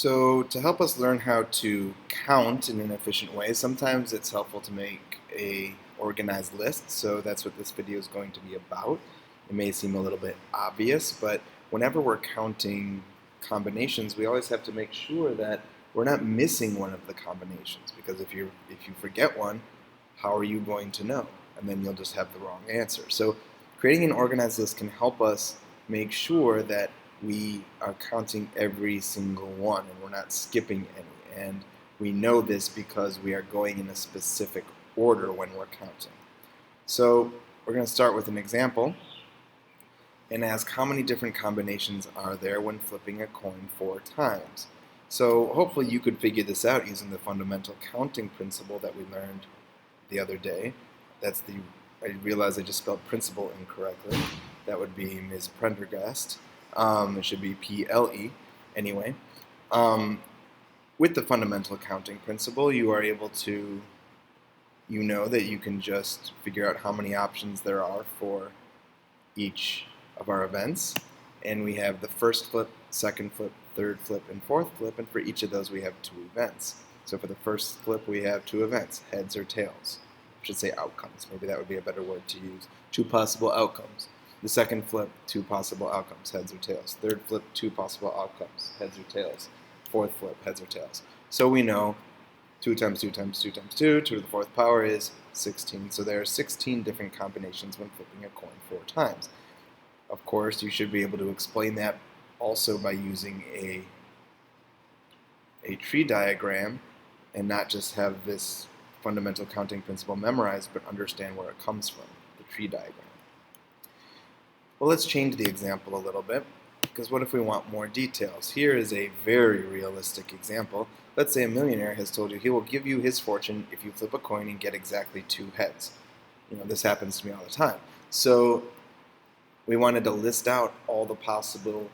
So to help us learn how to count in an efficient way, sometimes it's helpful to make a organized list. So that's what this video is going to be about. It may seem a little bit obvious, but whenever we're counting combinations, we always have to make sure that we're not missing one of the combinations, because if you forget one, how are you going to know? And then you'll just have the wrong answer. So creating an organized list can help us make sure that we are counting every single one and we're not skipping any. And we know this because we are going in a specific order when we're counting. So we're going to start with an example and ask how many different combinations are there when flipping a coin 4 times. So hopefully you could figure this out using the fundamental counting principle that we learned the other day. I realize I just spelled principle incorrectly. That would be Ms. Prendergast. It should be P-L-E. Anyway, with the fundamental counting principle, you are able to, you know that you can just figure out how many options there are for each of our events. And we have the first flip, second flip, third flip, and fourth flip, and for each of those we have 2 events. So for the first flip we have 2 events, heads or tails. I should say outcomes, maybe that would be a better word to use. 2 possible outcomes. The second flip, 2 possible outcomes, heads or tails. Third flip, 2 possible outcomes, heads or tails. Fourth flip, heads or tails. So we know 2 times 2 times 2 times 2, 2 to the 4th power is 16. So there are 16 different combinations when flipping a coin 4 times. Of course, you should be able to explain that also by using a tree diagram and not just have this fundamental counting principle memorized, but understand where it comes from, the tree diagram. Well, let's change the example a little bit, because what if we want more details? Here is a very realistic example. Let's say a millionaire has told you he will give you his fortune if you flip a coin and get exactly 2 heads. This happens to me all the time. So we wanted to list out all the possible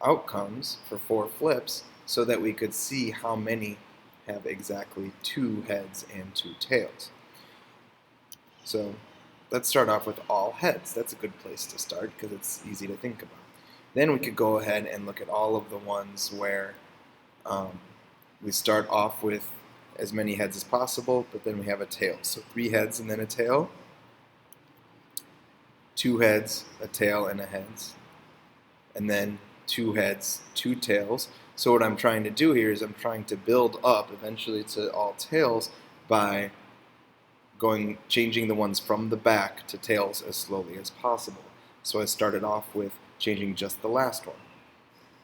outcomes for 4 flips so that we could see how many have exactly 2 heads and 2 tails. So let's start off with all heads. That's a good place to start because it's easy to think about. Then we could go ahead and look at all of the ones where we start off with as many heads as possible, but then we have a tail. So 3 heads and then a tail, 2 heads, a tail, and a heads, and then 2 heads, 2 tails. So what I'm trying to do here is I'm trying to build up eventually to all tails by changing the ones from the back to tails as slowly as possible. So I started off with changing just the last one.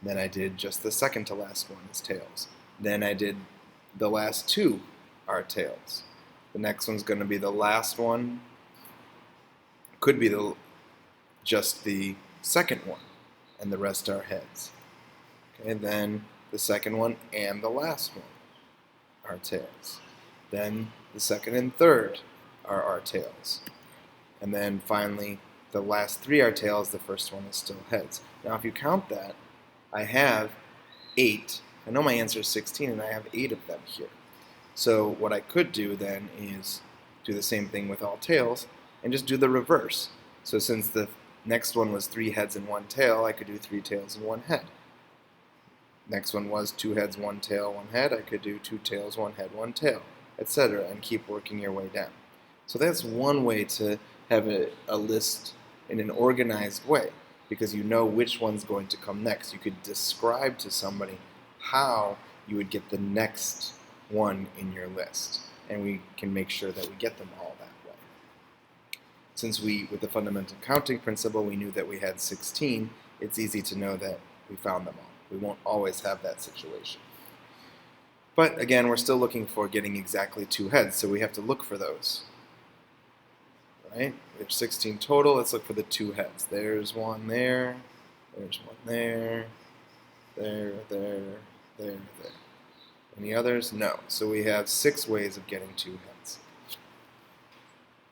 Then I did just the second to last one as tails. Then I did the last 2 are tails. The next one's going to be the last one. Could be just the second one, and the rest are heads. Okay, then the second one and the last one are tails. Then the second and third are our tails. And then finally, the last 3 are tails, the first one is still heads. Now if you count that, I have 8. I know my answer is 16, and I have 8 of them here. So what I could do then is do the same thing with all tails, and just do the reverse. So since the next one was 3 heads and 1 tail, I could do 3 tails and 1 head. Next one was 2 heads, 1 tail, 1 head. I could do 2 tails, 1 head, 1 tail, etc., and keep working your way down. So that's one way to have a list in an organized way, because you know which one's going to come next. You could describe to somebody how you would get the next one in your list, and we can make sure that we get them all that way. Since with the fundamental counting principle, we knew that we had 16, it's easy to know that we found them all. We won't always have that situation. But again, we're still looking for getting exactly 2 heads, so we have to look for those. Right? We have 16 total. Let's look for the 2 heads. There's one there. There's one there. There, there, there, there. Any others? No. So we have 6 ways of getting 2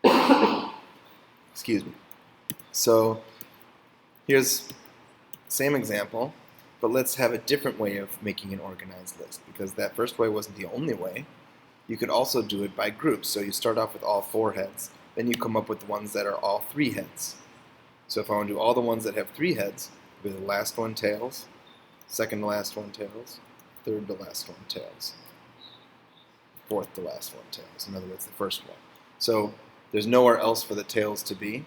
heads. Excuse me. So here's the same example, but let's have a different way of making an organized list, because that first way wasn't the only way. You could also do it by groups. So you start off with all 4 heads. Then you come up with the ones that are all 3 heads. So if I want to do all the ones that have 3 heads, it'll be the last one tails, second to last one tails, third to last one tails, fourth to last one tails. In other words, the first one. So there's nowhere else for the tails to be.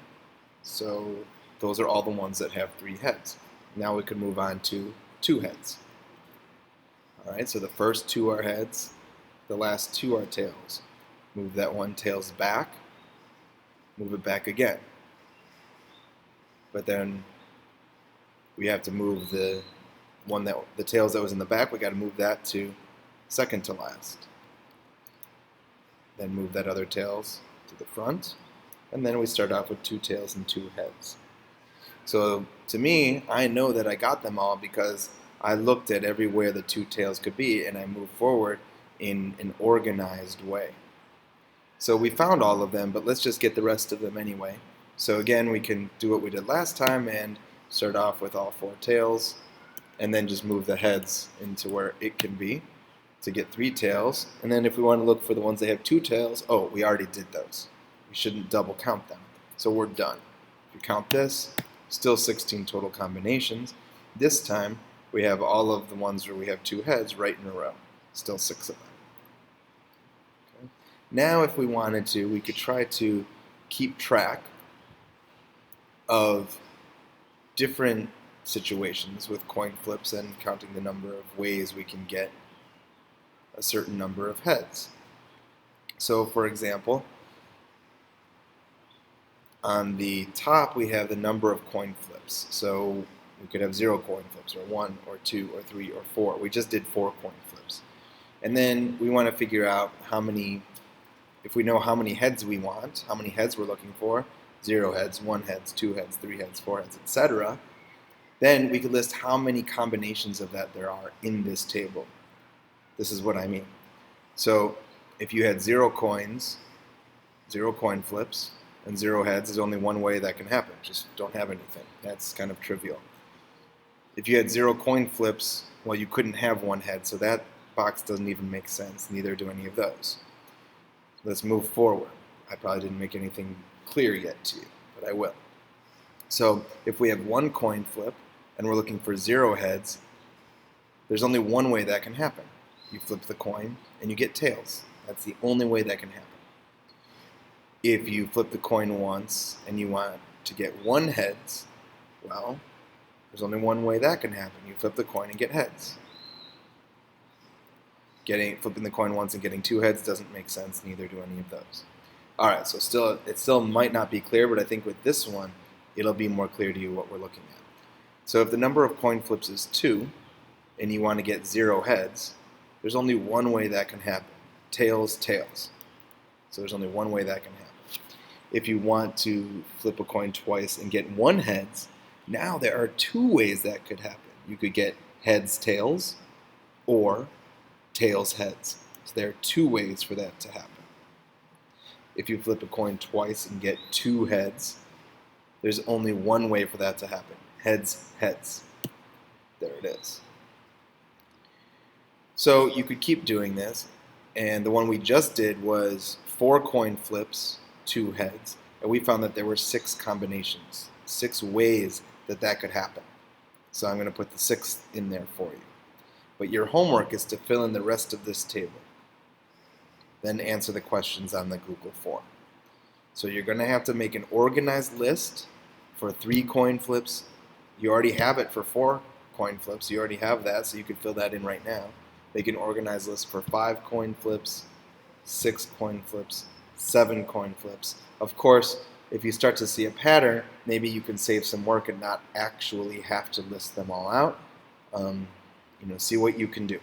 So those are all the ones that have 3 heads. Now we can move on to 2 heads. All right, so the first 2 are heads, the last 2 are tails. Move that one tails back, move it back again. But then we have to move the tails that was in the back, we got to move that to second to last. Then move that other tails to the front, and then we start off with 2 tails and 2 heads. So to me, I know that I got them all because I looked at everywhere the 2 tails could be and I moved forward in an organized way. So we found all of them, but let's just get the rest of them anyway. So again, we can do what we did last time and start off with all 4 tails and then just move the heads into where it can be to get 3 tails. And then if we want to look for the ones that have 2 tails, oh, we already did those. We shouldn't double count them. So we're done. If you count this, still 16 total combinations. This time, we have all of the ones where we have 2 heads right in a row. Still 6 of them. Okay. Now if we wanted to, we could try to keep track of different situations with coin flips and counting the number of ways we can get a certain number of heads. So for example, on the top we have the number of coin flips. So we could have 0 coin flips, or 1, or 2, or 3, or 4. We just did 4 coin flips. And then we want to figure out how many, if we know how many heads we want, how many heads we're looking for, 0 heads, 1 heads, 2 heads, 3 heads, 4 heads, etc., then we could list how many combinations of that there are in this table. This is what I mean. So if you had 0 coins, 0 coin flips, and 0 heads, there's only one way that can happen. Just don't have anything. That's kind of trivial. If you had 0 coin flips, well, you couldn't have 1 head, so that box doesn't even make sense. Neither do any of those. Let's move forward. I probably didn't make anything clear yet to you, but I will. So if we have 1 coin flip, and we're looking for 0 heads, there's only one way that can happen. You flip the coin, and you get tails. That's the only way that can happen. If you flip the coin once, and you want to get 1 heads, well, there's only one way that can happen. You flip the coin and get heads. Flipping the coin once and getting 2 heads doesn't make sense, neither do any of those. Alright, so it still might not be clear, but I think with this one, it'll be more clear to you what we're looking at. So if the number of coin flips is 2, and you want to get 0 heads, there's only one way that can happen. Tails, tails. So there's only one way that can happen. If you want to flip a coin twice and get 1 heads, now there are 2 ways that could happen. You could get heads, tails, or tails, heads. So there are 2 ways for that to happen. If you flip a coin twice and get 2 heads, there's only one way for that to happen. Heads, heads. There it is. So you could keep doing this, and the one we just did was 4 coin flips, 2 heads, and we found that there were 6 combinations, 6 ways that could happen. So I'm going to put the 6th in there for you. But your homework is to fill in the rest of this table. Then answer the questions on the Google form. So you're going to have to make an organized list for 3 coin flips. You already have it for 4 coin flips. You already have that, so you could fill that in right now. Make an organized list for 5 coin flips, 6 coin flips, 7 coin flips. Of course, if you start to see a pattern, maybe you can save some work and not actually have to list them all out. See what you can do.